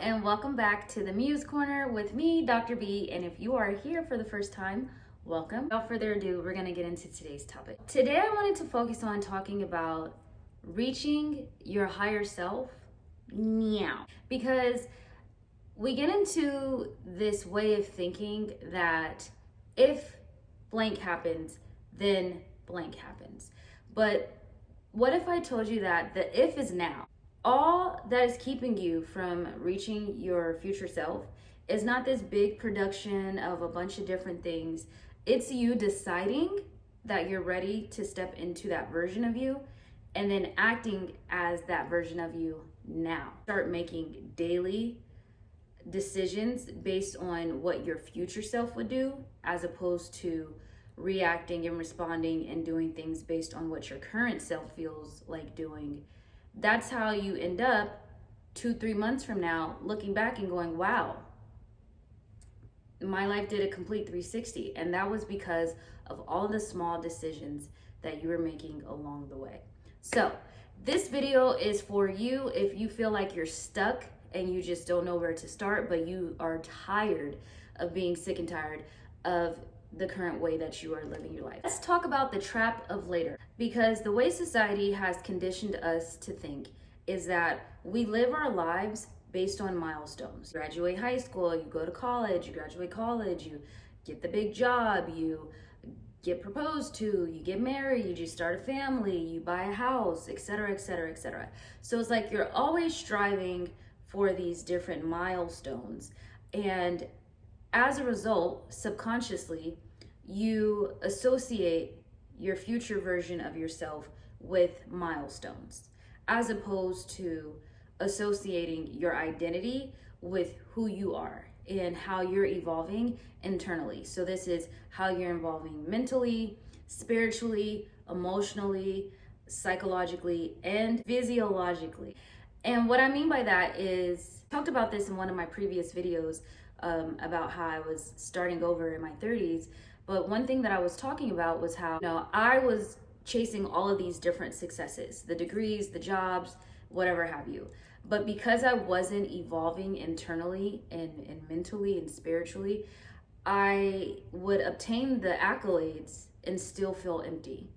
and welcome back to the Muse Corner with me, Dr. B. And if you are here for the first time, welcome. Without further ado, we're going to get into today's topic. Today, I wanted to focus on talking about reaching your higher self now, because we get into this way of thinking that if blank happens, then blank happens. But what if I told you that the if is now? All that is keeping you from reaching your future self is not this big production of a bunch of different things. It's you deciding that you're ready to step into that version of you and then acting as that version of you now. Start making daily decisions based on what your future self would do, as opposed to reacting and responding and doing things based on what your current self feels like doing. That's how you end up 2-3 months from now looking back and going, wow, my life did a complete 360. And that was because of all the small decisions that you were making along the way. So this video is for you if you feel like you're stuck and you just don't know where to start, but you are tired of being sick and tired of the current way that you are living your life. Let's talk about the trap of later, because the way society has conditioned us to think is that we live our lives based on milestones. You graduate high school, you go to college, you graduate college, you get the big job, you get proposed to, you get married, you start a family, you buy a house, etc., etc., etc. So it's like you're always striving for these different milestones, and as a result, subconsciously, you associate your future version of yourself with milestones, as opposed to associating your identity with who you are and how you're evolving internally. So this is how you're evolving mentally, spiritually, emotionally, psychologically, and physiologically. And what I mean by that is, I talked about this in one of my previous videos about how I was starting over in my 30s. But one thing that I was talking about was how, I was chasing all of these different successes, the degrees, the jobs, whatever have you. But because I wasn't evolving internally and mentally and spiritually, I would obtain the accolades and still feel empty.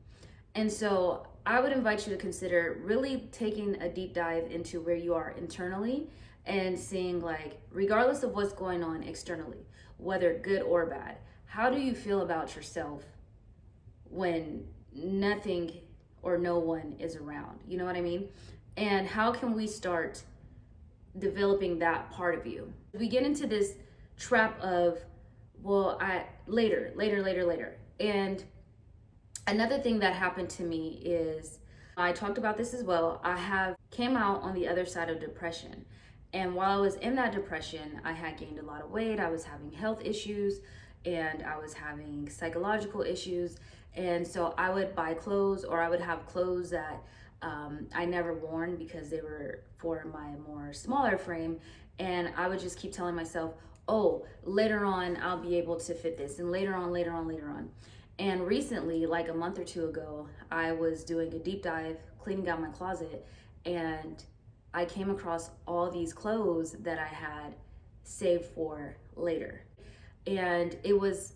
And so I would invite you to consider really taking a deep dive into where you are internally and seeing, like, regardless of what's going on externally, whether good or bad, how do you feel about yourself when nothing or no one is around? You know what I mean? And how can we start developing that part of you? We get into this trap of, well, later. And another thing that happened to me is, I talked about this as well, I came out on the other side of depression. And while I was in that depression, I had gained a lot of weight, I was having health issues, and I was having psychological issues. And so I would buy clothes, or I would have clothes that I never worn because they were for my more smaller frame. And I would just keep telling myself, oh, later on, I'll be able to fit this. And later on. And recently, like a month or two ago, I was doing a deep dive, cleaning out my closet, and I came across all these clothes that I had saved for later. And it was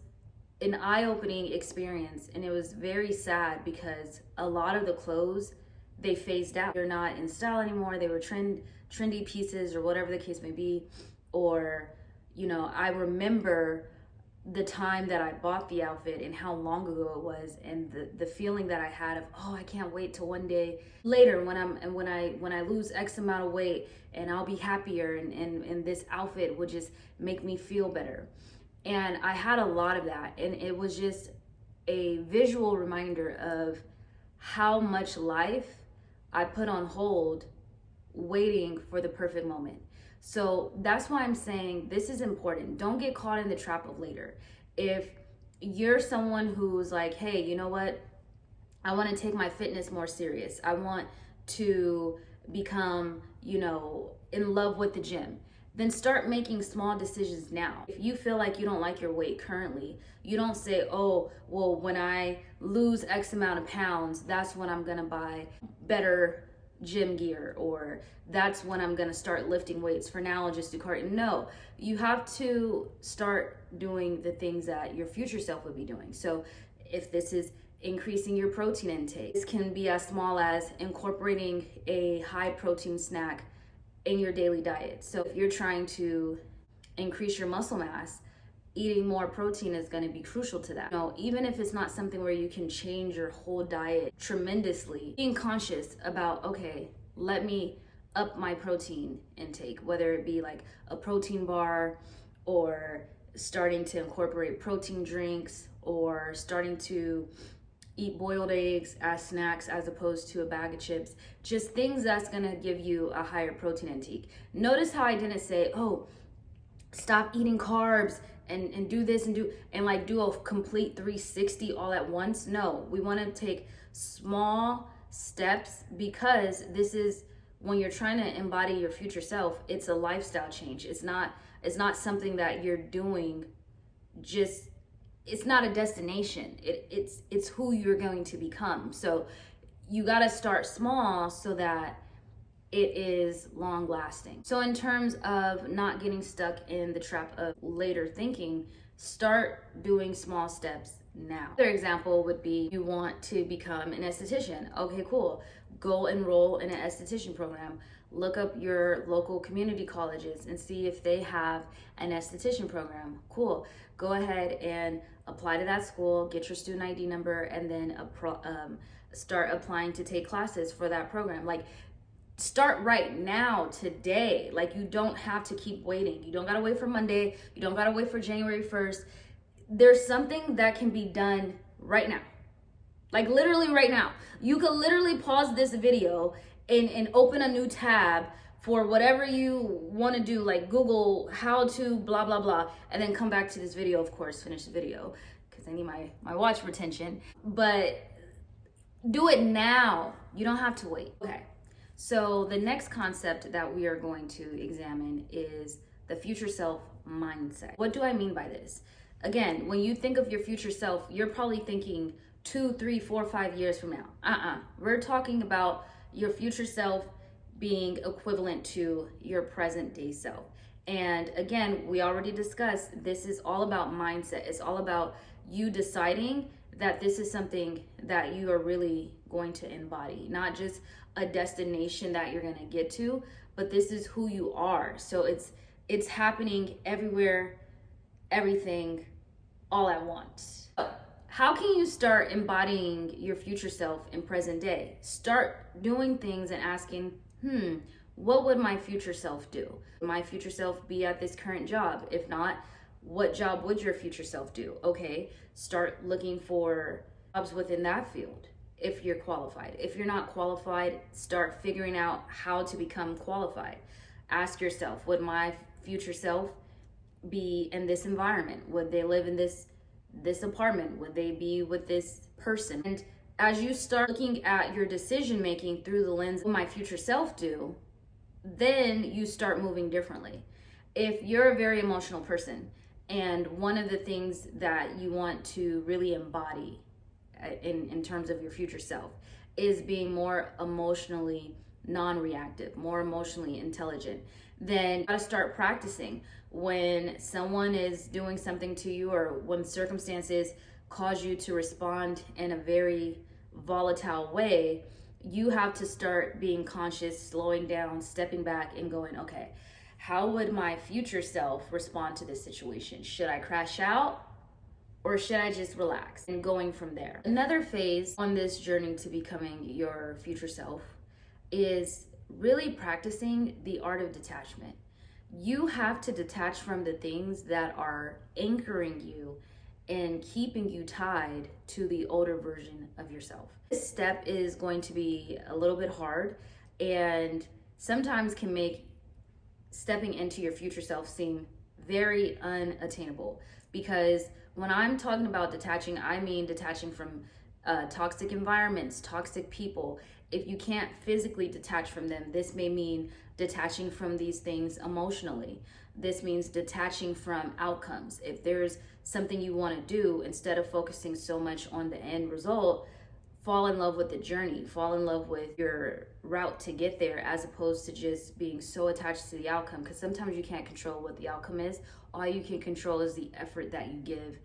an eye-opening experience, and it was very sad because a lot of the clothes, they phased out. They're not in style anymore. They were trendy pieces or whatever the case may be. Or, I remember the time that I bought the outfit and how long ago it was, and the feeling that I had of, oh, I can't wait till one day later when I lose X amount of weight and I'll be happier, and this outfit would just make me feel better. And I had a lot of that, and it was just a visual reminder of how much life I put on hold waiting for the perfect moment. So that's why I'm saying this is important. Don't get caught in the trap of later. If you're someone who's like, hey, you know what? I want to take my fitness more serious. I want to become, in love with the gym. Then start making small decisions now. If you feel like you don't like your weight currently, you don't say, oh, well, when I lose X amount of pounds, that's when I'm gonna buy better gym gear, or that's when I'm going to start lifting weights. For now, I'll just do cardio. No, you have to start doing the things that your future self would be doing. So if this is increasing your protein intake, this can be as small as incorporating a high protein snack in your daily diet. So if you're trying to increase your muscle mass, eating more protein is going to be crucial to that. Even if it's not something where you can change your whole diet tremendously, being conscious about, okay, let me up my protein intake, whether it be like a protein bar, or starting to incorporate protein drinks, or starting to eat boiled eggs as snacks as opposed to a bag of chips. Just things that's going to give you a higher protein intake. Notice how I didn't say, oh, stop eating carbs and do this and like do a complete 360 all at once. No, we want to take small steps, because this is when you're trying to embody your future self. It's a lifestyle change. It's not something that you're doing just, it's not a destination. It's who you're going to become. So you got to start small so that it is long lasting. So in terms of not getting stuck in the trap of later thinking, start doing small steps now. Another example would be, you want to become an esthetician. Okay, cool. Go enroll in an esthetician program. Look up your local community colleges and see if they have an esthetician program. Cool. Go ahead and apply to that school, get your student ID number, and then start applying to take classes for that program. Like, start right now, today. Like, you don't have to keep waiting. You don't gotta wait for Monday. You don't gotta wait for January 1st. There's something that can be done right now. Like, literally right now. You could literally pause this video and open a new tab for whatever you want to do, like Google how to blah, blah, blah, and then come back to this video, of course, finish the video, because I need my watch retention. But do it now. You don't have to wait. Okay. So the next concept that we are going to examine is the future self mindset. What do I mean by this? Again, when you think of your future self, you're probably thinking 2, 3, 4, 5 years from now. We're talking about your future self being equivalent to your present day self. And again, we already discussed, this is all about mindset. It's all about you deciding that this is something that you are really going to embody, not just a destination that you're going to get to, but this is who you are. So it's happening everywhere, everything, all at once. How can you start embodying your future self in present day? Start doing things and asking, what would my future self do? Would my future self be at this current job? If not, what job would your future self do? Okay, start looking for jobs within that field if you're qualified. If you're not qualified, start figuring out how to become qualified. Ask yourself, would my future self be in this environment? Would they live in this apartment? Would they be with this person? And as you start looking at your decision making through the lens of my future self do, then you start moving differently. If you're a very emotional person, and one of the things that you want to really embody in terms of your future self is being more emotionally non-reactive, more emotionally intelligent, then you gotta start practicing. When someone is doing something to you, or when circumstances cause you to respond in a very volatile way, you have to start being conscious, slowing down, stepping back, and going, okay, how would my future self respond to this situation? Should I crash out, or should I just relax? And going from there. Another phase on this journey to becoming your future self is really practicing the art of detachment. You have to detach from the things that are anchoring you and keeping you tied to the older version of yourself. This step is going to be a little bit hard, and sometimes can make stepping into your future self seem very unattainable. Because when I'm talking about detaching, I mean detaching from toxic environments, toxic people. If you can't physically detach from them, this may mean detaching from these things emotionally. This means detaching from outcomes. If there's something you want to do, instead of focusing so much on the end result, fall in love with the journey, fall in love with your route to get there, as opposed to just being so attached to the outcome. Because sometimes you can't control what the outcome is. All you can control is the effort that you give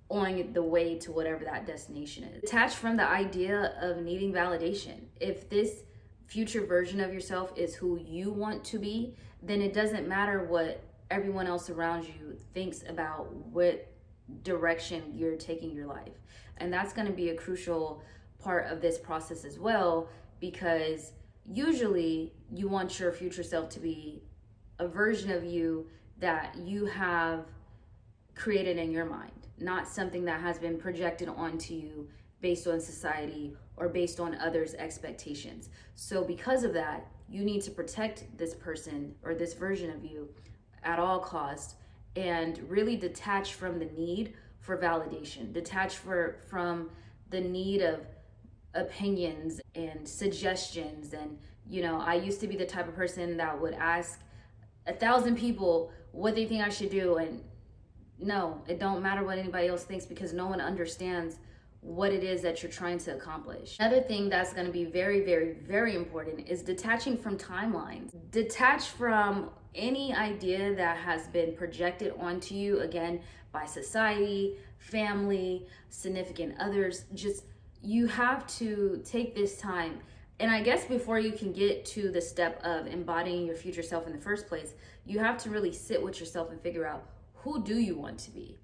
on the way to whatever that destination is. Detach from the idea of needing validation. If this future version of yourself is who you want to be, then it doesn't matter what everyone else around you thinks about what direction you're taking your life. And that's going to be a crucial part of this process as well, because usually you want your future self to be a version of you that you have created in your mind, not something that has been projected onto you based on society or based on others' expectations. So because of that, you need to protect this person or this version of you at all costs, and really detach from the need for validation, detach from the need of opinions and suggestions. And I used to be the type of person that would ask 1,000 people what they think I should do, and no, it don't matter what anybody else thinks, because no one understands what it is that you're trying to accomplish. Another thing that's going to be very, very, very important is detaching from timelines. Detach from any idea that has been projected onto you, again, by society, family, significant others. Just, you have to take this time. And I guess before you can get to the step of embodying your future self in the first place, you have to really sit with yourself and figure out, who do you want to be?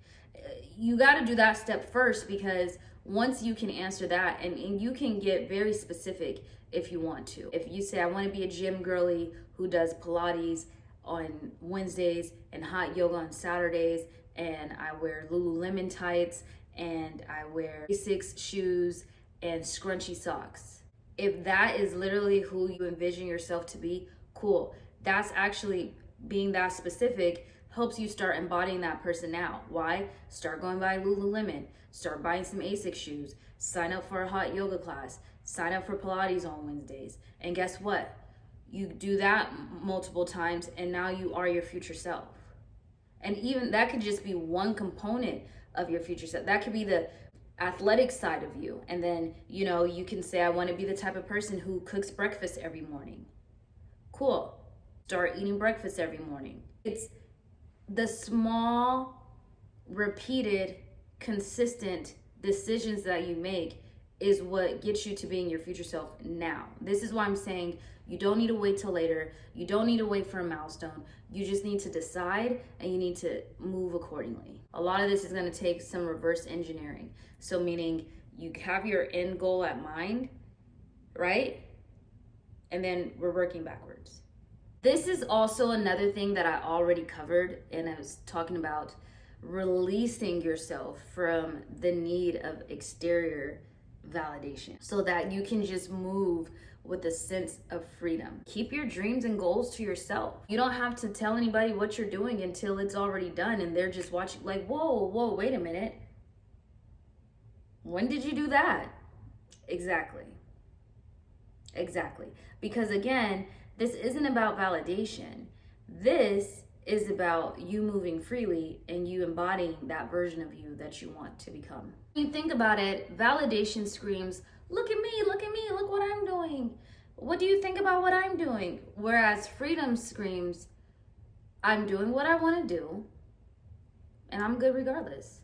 You got to do that step first, because once you can answer that, and you can get very specific if you want to. If you say, I want to be a gym girly who does Pilates on Wednesdays and hot yoga on Saturdays, and I wear Lululemon tights, and I wear Asics shoes and scrunchy socks. If that is literally who you envision yourself to be, cool. That's actually, being that specific helps you start embodying that person now. Why? Start going by Lululemon, start buying some Asics shoes, sign up for a hot yoga class, sign up for Pilates on Wednesdays. And guess what? You do that multiple times, and now you are your future self. And even that could just be one component of your future self. That could be the athletic side of you. And then, you can say, I want to be the type of person who cooks breakfast every morning. Cool. Start eating breakfast every morning. It's the small, repeated, consistent decisions that you make is what gets you to being your future self now. This is why I'm saying you don't need to wait till later. You don't need to wait for a milestone. You just need to decide, and you need to move accordingly. A lot of this is going to take some reverse engineering. So meaning you have your end goal at mind, right? And then we're working backwards. This is also another thing that I already covered, and I was talking about releasing yourself from the need of exterior validation so that you can just move with a sense of freedom. Keep your dreams and goals to yourself. You don't have to tell anybody what you're doing until it's already done and they're just watching like, whoa, wait a minute. When did you do that? Exactly. Because again, this isn't about validation. This is about you moving freely and you embodying that version of you that you want to become. When you think about it, validation screams, look at me, look what I'm doing. What do you think about what I'm doing? Whereas freedom screams, I'm doing what I want to do, and I'm good regardless.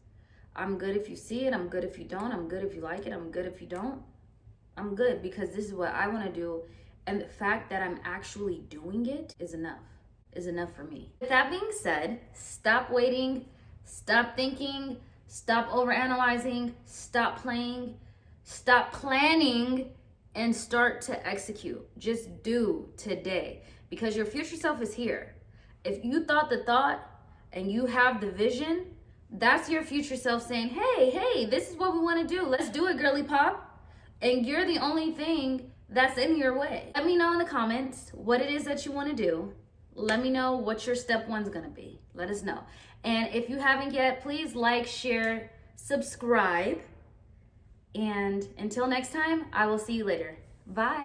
I'm good if you see it, I'm good if you don't, I'm good if you like it, I'm good if you don't. I'm good because this is what I want to do, and the fact that I'm actually doing it is enough for me. With that being said, stop waiting, stop thinking, stop overanalyzing, stop playing, stop planning, and start to execute. Just do today, because your future self is here. If you thought the thought and you have the vision, that's your future self saying, hey, this is what we want to do. Let's do it, girly pop. And you're the only thing that's in your way. Let me know in the comments what it is that you want to do. Let me know what your step one's gonna be. Let us know. And if you haven't yet, please like, share, subscribe. And until next time, I will see you later. Bye.